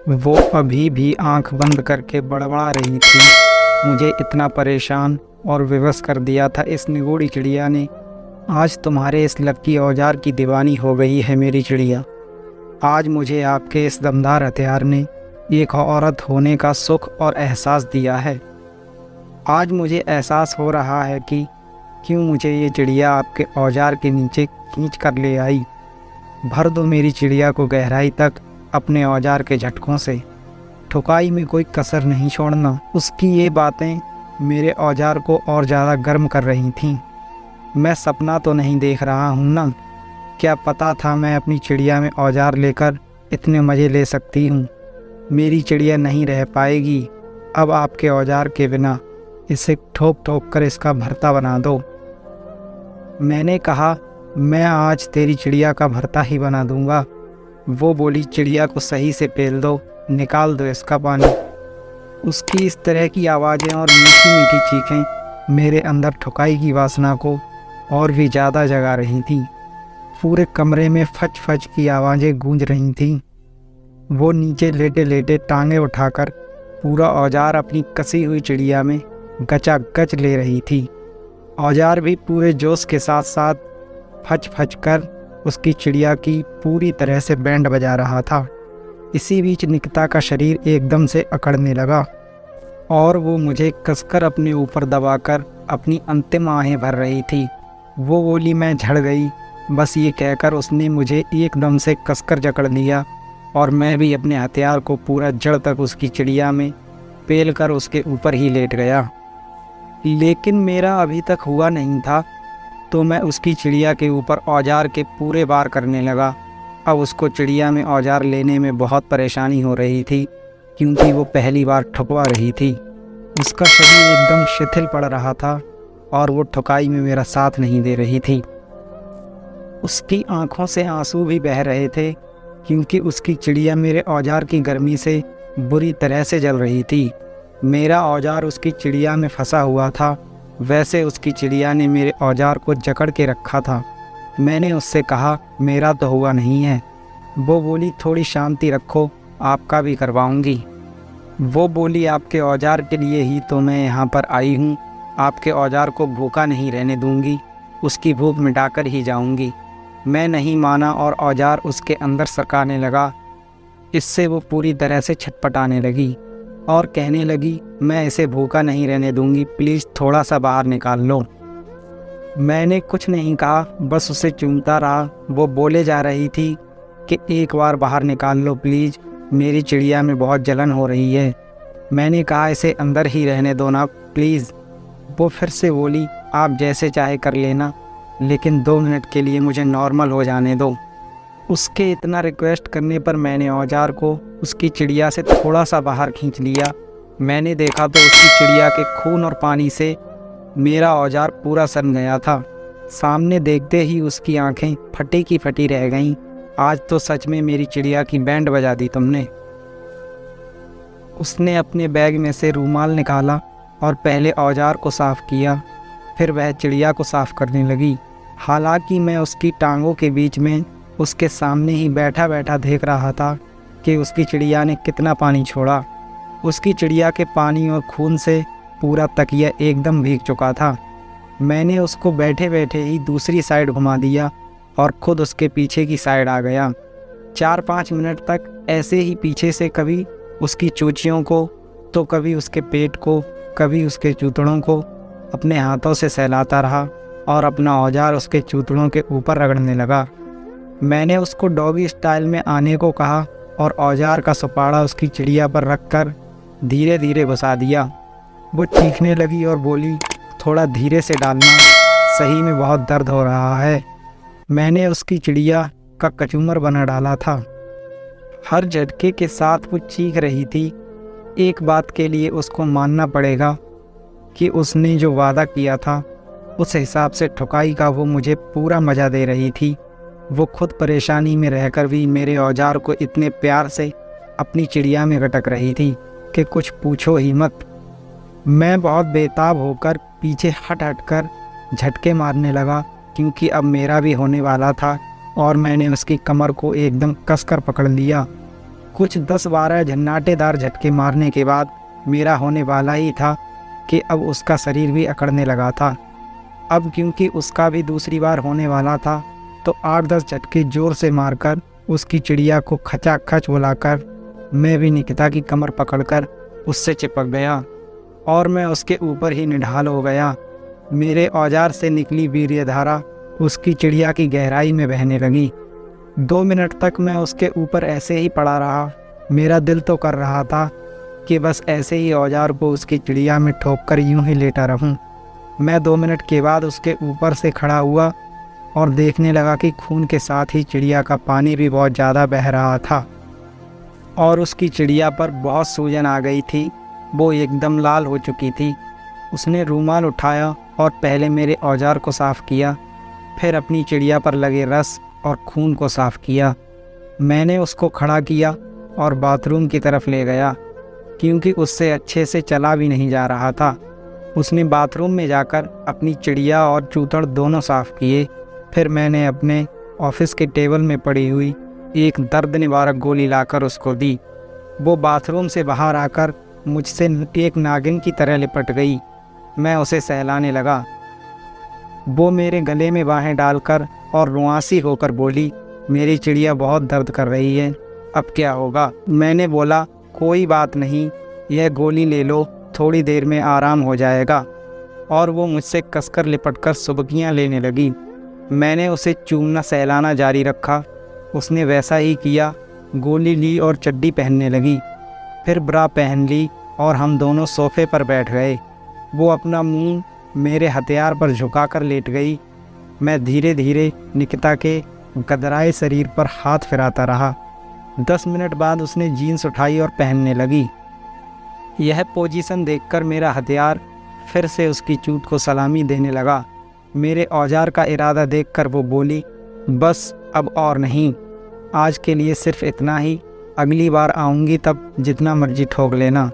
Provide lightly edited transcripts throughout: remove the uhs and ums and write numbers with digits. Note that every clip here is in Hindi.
वो अभी भी आंख बंद करके बड़बड़ा रही थी। मुझे इतना परेशान और विवश कर दिया था इस निगूढ़ी चिड़िया ने। आज तुम्हारे इस लकी औजार की दीवानी हो गई है मेरी चिड़िया। आज मुझे आपके इस दमदार हथियार ने एक औरत होने का सुख और एहसास दिया है। आज मुझे एहसास हो रहा है कि क्यों मुझे ये चिड़िया आपके औजार के नीचे खींच कर ले आई। भर दो मेरी चिड़िया को गहराई तक अपने औजार के झटकों से। ठुकाई में कोई कसर नहीं छोड़ना। उसकी ये बातें मेरे औजार को और ज़्यादा गर्म कर रही थीं। मैं सपना तो नहीं देख रहा हूँ ना। क्या पता था मैं अपनी चिड़िया में औजार लेकर इतने मज़े ले सकती हूँ। मेरी चिड़िया नहीं रह पाएगी अब आपके औजार के बिना। इसे ठोक ठोक कर इसका भरता बना दो। मैंने कहा, मैं आज तेरी चिड़िया का भरता ही बना दूंगा। वो बोली, चिड़िया को सही से पेल दो, निकाल दो इसका पानी। उसकी इस तरह की आवाज़ें और मीठी मीठी चीखें मेरे अंदर ठुकाई की वासना को और भी ज़्यादा जगा रही थीं। पूरे कमरे में फच फच की आवाज़ें गूंज रही थीं। वो नीचे लेटे लेटे टांगें उठाकर पूरा औजार अपनी कसी हुई चिड़िया में गचागच ले रही थी। औजार भी पूरे जोश के साथ साथ फच फच कर उसकी चिड़िया की पूरी तरह से बैंड बजा रहा था। इसी बीच निकिता का शरीर एकदम से अकड़ने लगा और वो मुझे कसकर अपने ऊपर दबाकर अपनी अंतिम आहें भर रही थी। वो बोली, मैं झड़ गई। बस ये कहकर उसने मुझे एकदम से कसकर जकड़ लिया और मैं भी अपने हथियार को पूरा जड़ तक उसकी चिड़िया में पेल कर उसके ऊपर ही लेट गया। लेकिन मेरा अभी तक हुआ नहीं था तो मैं उसकी चिड़िया के ऊपर औजार के पूरे वार करने लगा। अब उसको चिड़िया में औजार लेने में बहुत परेशानी हो रही थी क्योंकि वो पहली बार ठुकवा रही थी। उसका शरीर एकदम शिथिल पड़ रहा था और वो ठुकाई में मेरा साथ नहीं दे रही थी। उसकी आंखों से आंसू भी बह रहे थे क्योंकि उसकी चिड़िया मेरे औजार की गर्मी से बुरी तरह से जल रही थी। मेरा औजार उसकी चिड़िया में फंसा हुआ था, वैसे उसकी चिड़िया ने मेरे औजार को जकड़ के रखा था। मैंने उससे कहा, मेरा तो हुआ नहीं है। वो बोली, थोड़ी शांति रखो, आपका भी करवाऊंगी। वो बोली, आपके औजार के लिए ही तो मैं यहाँ पर आई हूँ। आपके औजार को भूखा नहीं रहने दूंगी, उसकी भूख मिटाकर ही जाऊंगी। मैं नहीं माना और औजार उसके अंदर सरकाने लगा। इससे वो पूरी तरह से छटपटाने लगी और कहने लगी, मैं इसे भूखा नहीं रहने दूंगी, प्लीज़ थोड़ा सा बाहर निकाल लो। मैंने कुछ नहीं कहा, बस उसे चूमता रहा। वो बोले जा रही थी कि एक बार बाहर निकाल लो प्लीज़, मेरी चिड़िया में बहुत जलन हो रही है। मैंने कहा, इसे अंदर ही रहने दो ना प्लीज़। वो फिर से बोली, आप जैसे चाहे कर लेना, लेकिन 2 मिनट के लिए मुझे नॉर्मल हो जाने दो। उसके इतना रिक्वेस्ट करने पर मैंने औजार को उसकी चिड़िया से थोड़ा सा बाहर खींच लिया। मैंने देखा तो उसकी चिड़िया के खून और पानी से मेरा औजार पूरा सन गया था। सामने देखते ही उसकी आंखें फटी की फटी रह गईं। आज तो सच में मेरी चिड़िया की बैंड बजा दी तुमने। उसने अपने बैग में से रूमाल निकाला और पहले औजार को साफ़ किया, फिर वह चिड़िया को साफ़ करने लगी। हालांकि मैं उसकी टांगों के बीच में उसके सामने ही बैठा बैठा देख रहा था कि उसकी चिड़िया ने कितना पानी छोड़ा। उसकी चिड़िया के पानी और खून से पूरा तकिया एकदम भीग चुका था। मैंने उसको बैठे बैठे ही दूसरी साइड घुमा दिया और ख़ुद उसके पीछे की साइड आ गया। 4-5 मिनट तक ऐसे ही पीछे से कभी उसकी चूचियों को तो कभी उसके पेट को, कभी उसके चूतड़ों को अपने हाथों से सहलाता रहा और अपना औजार उसके चूतड़ों के ऊपर रगड़ने लगा। मैंने उसको डॉगी स्टाइल में आने को कहा और औजार का सुपाड़ा उसकी चिड़िया पर रखकर धीरे धीरे घुसा दिया। वो चीखने लगी और बोली, थोड़ा धीरे से डालना, सही में बहुत दर्द हो रहा है। मैंने उसकी चिड़िया का कचूमर बना डाला था। हर झटके के साथ वो चीख रही थी। एक बात के लिए उसको मानना पड़ेगा कि उसने जो वादा किया था उस हिसाब से ठुकाई का वो मुझे पूरा मज़ा दे रही थी। वो खुद परेशानी में रहकर भी मेरे औजार को इतने प्यार से अपनी चिड़िया में गटक रही थी कि कुछ पूछो ही मत। मैं बहुत बेताब होकर पीछे हट हट कर झटके मारने लगा क्योंकि अब मेरा भी होने वाला था और मैंने उसकी कमर को एकदम कसकर पकड़ लिया। कुछ 10-12 झन्नाटेदार झटके मारने के बाद मेरा होने वाला ही था कि अब उसका शरीर भी अकड़ने लगा था। अब क्योंकि उसका भी दूसरी बार होने वाला था, तो 8-10 झटके ज़ोर से मारकर उसकी चिड़िया को खचाखच बुलाकर मैं भी निकिता की कमर पकड़कर उससे चिपक गया और मैं उसके ऊपर ही निढाल हो गया। मेरे औजार से निकली वीर्यधारा उसकी चिड़िया की गहराई में बहने लगी। 2 मिनट तक मैं उसके ऊपर ऐसे ही पड़ा रहा। मेरा दिल तो कर रहा था कि बस ऐसे ही औजार को उसकी चिड़िया में ठोक कर यूं ही लेटा रहूं। मैं 2 मिनट के बाद उसके ऊपर से खड़ा हुआ और देखने लगा कि खून के साथ ही चिड़िया का पानी भी बहुत ज़्यादा बह रहा था और उसकी चिड़िया पर बहुत सूजन आ गई थी। वो एकदम लाल हो चुकी थी। उसने रूमाल उठाया और पहले मेरे औजार को साफ़ किया, फिर अपनी चिड़िया पर लगे रस और खून को साफ़ किया। मैंने उसको खड़ा किया और बाथरूम की तरफ ले गया, क्योंकि उससे अच्छे से चला भी नहीं जा रहा था। उसने बाथरूम में जाकर अपनी चिड़िया और चूतड़ दोनों साफ़ किए। फिर मैंने अपने ऑफिस के टेबल में पड़ी हुई एक दर्द निवारक गोली लाकर उसको दी। वो बाथरूम से बाहर आकर मुझसे एक नागिन की तरह लिपट गई। मैं उसे सहलाने लगा। वो मेरे गले में बाहें डालकर और रुआंसी होकर बोली, मेरी चिड़िया बहुत दर्द कर रही है, अब क्या होगा? मैंने बोला, कोई बात नहीं, यह गोली ले लो, थोड़ी देर में आराम हो जाएगा। और वो मुझसे कसकर लिपटकर सुबकियाँ लेने लगी। मैंने उसे चूमना सहलाना जारी रखा। उसने वैसा ही किया। गोली ली और चड्डी पहनने लगी, फिर ब्रा पहन ली और हम दोनों सोफ़े पर बैठ गए। वो अपना मुंह मेरे हथियार पर झुकाकर लेट गई। मैं धीरे धीरे निकिता के गदराए शरीर पर हाथ फिराता रहा। 10 मिनट बाद उसने जीन्स उठाई और पहनने लगी। यह पोजीशन देखकर मेरा हथियार फिर से उसकी चूत को सलामी देने लगा। मेरे औजार का इरादा देखकर वो बोली, बस अब और नहीं, आज के लिए सिर्फ इतना ही। अगली बार आऊँगी तब जितना मर्जी ठोक लेना,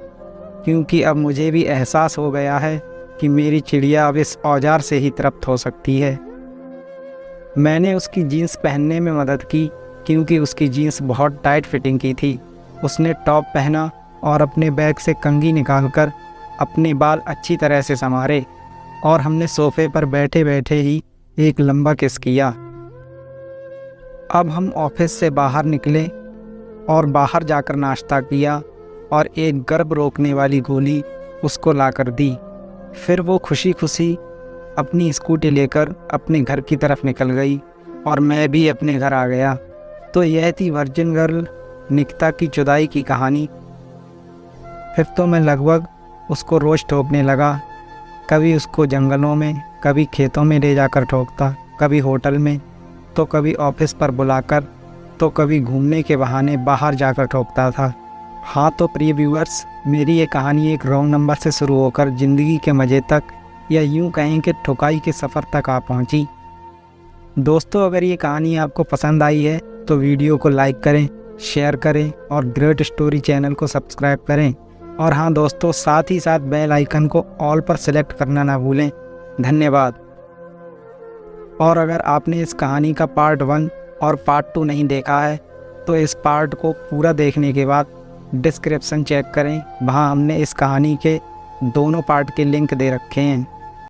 क्योंकि अब मुझे भी एहसास हो गया है कि मेरी चिड़िया अब इस औजार से ही तृप्त हो सकती है। मैंने उसकी जीन्स पहनने में मदद की, क्योंकि उसकी जीन्स बहुत टाइट फिटिंग की थी। उसने टॉप पहना और अपने बैग से कंघी निकालकर अपने बाल अच्छी तरह से संवारे और हमने सोफ़े पर बैठे बैठे ही एक लंबा किस किया। अब हम ऑफिस से बाहर निकले और बाहर जाकर नाश्ता किया और एक गर्भ रोकने वाली गोली उसको लाकर दी। फिर वो खुशी खुशी अपनी स्कूटी लेकर अपने घर की तरफ निकल गई और मैं भी अपने घर आ गया। तो यह थी वर्जिन गर्ल निकिता की जुदाई की कहानी। फिर तो मैं लगभग उसको रोज़ ठोकने लगा। कभी उसको जंगलों में, कभी खेतों में ले जाकर ठोकता, कभी होटल में, तो कभी ऑफिस पर बुलाकर, तो कभी घूमने के बहाने बाहर जाकर ठोकता था। हाँ तो प्रिय व्यूअर्स, मेरी ये कहानी एक रॉन्ग नंबर से शुरू होकर ज़िंदगी के मज़े तक, या यूँ कहें कि ठुकाई के सफ़र तक आ पहुँची। दोस्तों, अगर ये कहानी आपको पसंद आई है तो वीडियो को लाइक करें, शेयर करें और ग्रेट स्टोरी चैनल को सब्सक्राइब करें। और हाँ दोस्तों, साथ ही साथ बेल आइकन को ऑल पर सेलेक्ट करना ना भूलें। धन्यवाद। और अगर आपने इस कहानी का पार्ट 1 और पार्ट 2 नहीं देखा है तो इस पार्ट को पूरा देखने के बाद डिस्क्रिप्शन चेक करें, वहाँ हमने इस कहानी के दोनों पार्ट के लिंक दे रखे हैं।